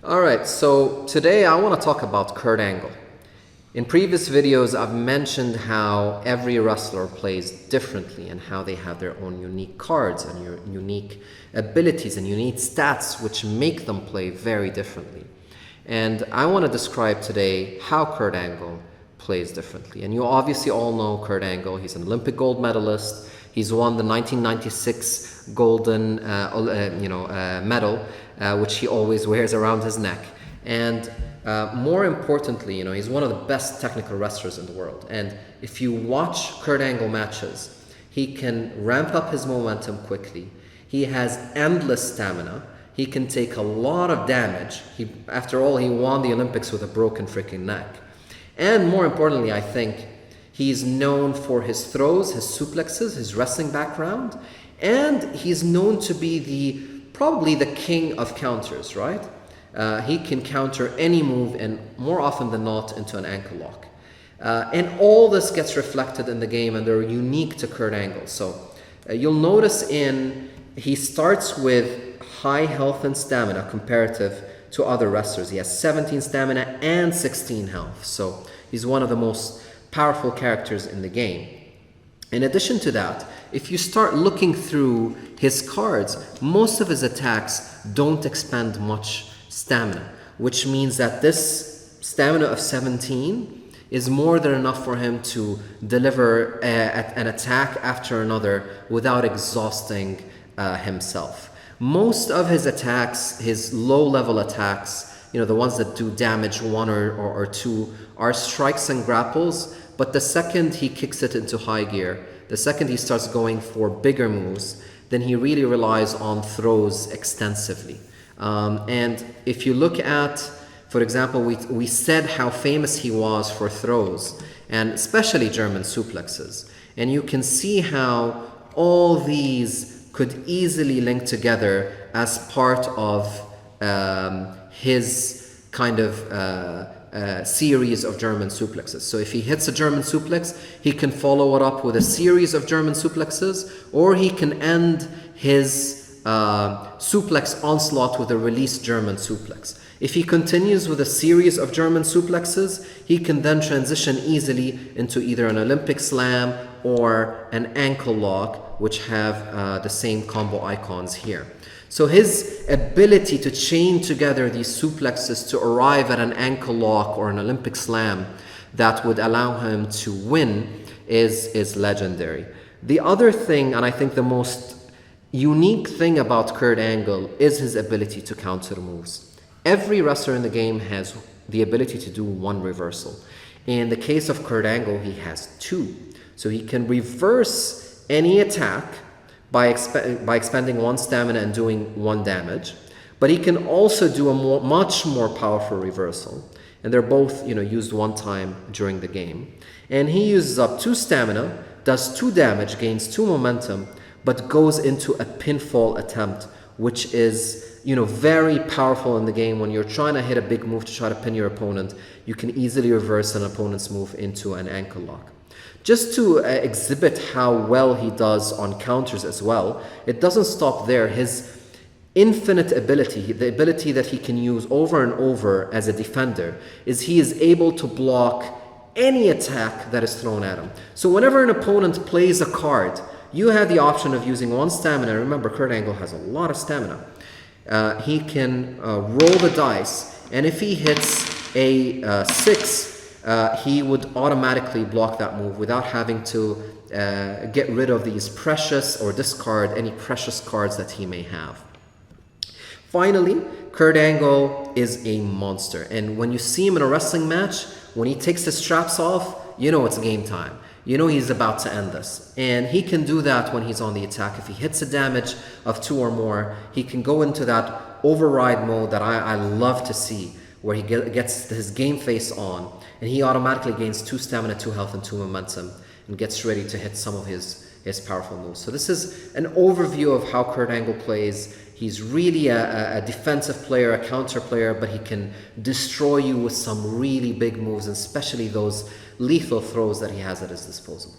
Alright, so today I want to talk about Kurt Angle. In previous videos I've mentioned how every wrestler plays differently and how they have their own unique cards and unique abilities and unique stats which make them play very differently. And I want to describe today how Kurt Angle plays differently. And you obviously all know Kurt Angle. He's an Olympic gold medalist. He's won the 1996 golden medal, which he always wears around his neck. And more importantly, he's one of the best technical wrestlers in the world. And if you watch Kurt Angle matches, he can ramp up his momentum quickly. He has endless stamina. He can take a lot of damage. After all, he won the Olympics with a broken freaking neck. And more importantly, I think he's known for his throws, his suplexes, his wrestling background, and he's known to be probably the king of counters, right? He can counter any move, and more often than not into an ankle lock. And all this gets reflected in the game, and they're unique to Kurt Angle. So you'll notice he starts with high health and stamina comparative to other wrestlers. He has 17 stamina and 16 health. So he's one of the most powerful characters in the game. In addition to that, if you start looking through his cards, most of his attacks don't expend much stamina, which means that this stamina of 17 is more than enough for him to deliver an attack after another without exhausting himself. Most of his attacks, his low-level attacks, the ones that do damage 1 or 2, are strikes and grapples, but the second he kicks it into high gear, the second he starts going for bigger moves, then he really relies on throws extensively. And if you look at, for example, we said how famous he was for throws, and especially German suplexes. And you can see how all these could easily link together as part of his kind of series of German suplexes. So if he hits a German suplex, he can follow it up with a series of German suplexes, or he can end his suplex onslaught with a released German suplex. If he continues with a series of German suplexes, he can then transition easily into either an Olympic slam or an ankle lock, which have the same combo icons here. So his ability to chain together these suplexes to arrive at an ankle lock or an Olympic slam that would allow him to win is legendary. The other thing, and I think the most unique thing about Kurt Angle, is his ability to counter moves. Every wrestler in the game has the ability to do one reversal. In the case of Kurt Angle, he has 2. So he can reverse any attack by expending 1 stamina and doing 1 damage. But he can also do a much more powerful reversal. And they're both used 1 time during the game. And he uses up 2 stamina, does 2 damage, gains 2 momentum, but goes into a pinfall attempt, which is very powerful in the game. When you're trying to hit a big move to try to pin your opponent, you can easily reverse an opponent's move into an ankle lock. Just to exhibit how well he does on counters as well, it doesn't stop there. His infinite ability, the ability that he can use over and over as a defender, is he is able to block any attack that is thrown at him. So whenever an opponent plays a card, you have the option of using 1 stamina. Remember, Kurt Angle has a lot of stamina. He can roll the dice, and if he hits a 6, he would automatically block that move without having to get rid of these precious or discard any precious cards that he may have. Finally, Kurt Angle is a monster, and when you see him in a wrestling match, when he takes the straps off, it's game time. He's about to end this. And he can do that when he's on the attack. If he hits a damage of 2 or more, he can go into that override mode that I love to see, where he gets his game face on, and he automatically gains 2 stamina, 2 health, and 2 momentum, and gets ready to hit some of his powerful moves. So this is an overview of how Kurt Angle plays. He's really a defensive player, a counter player, but he can destroy you with some really big moves, and especially those lethal throws that he has at his disposal.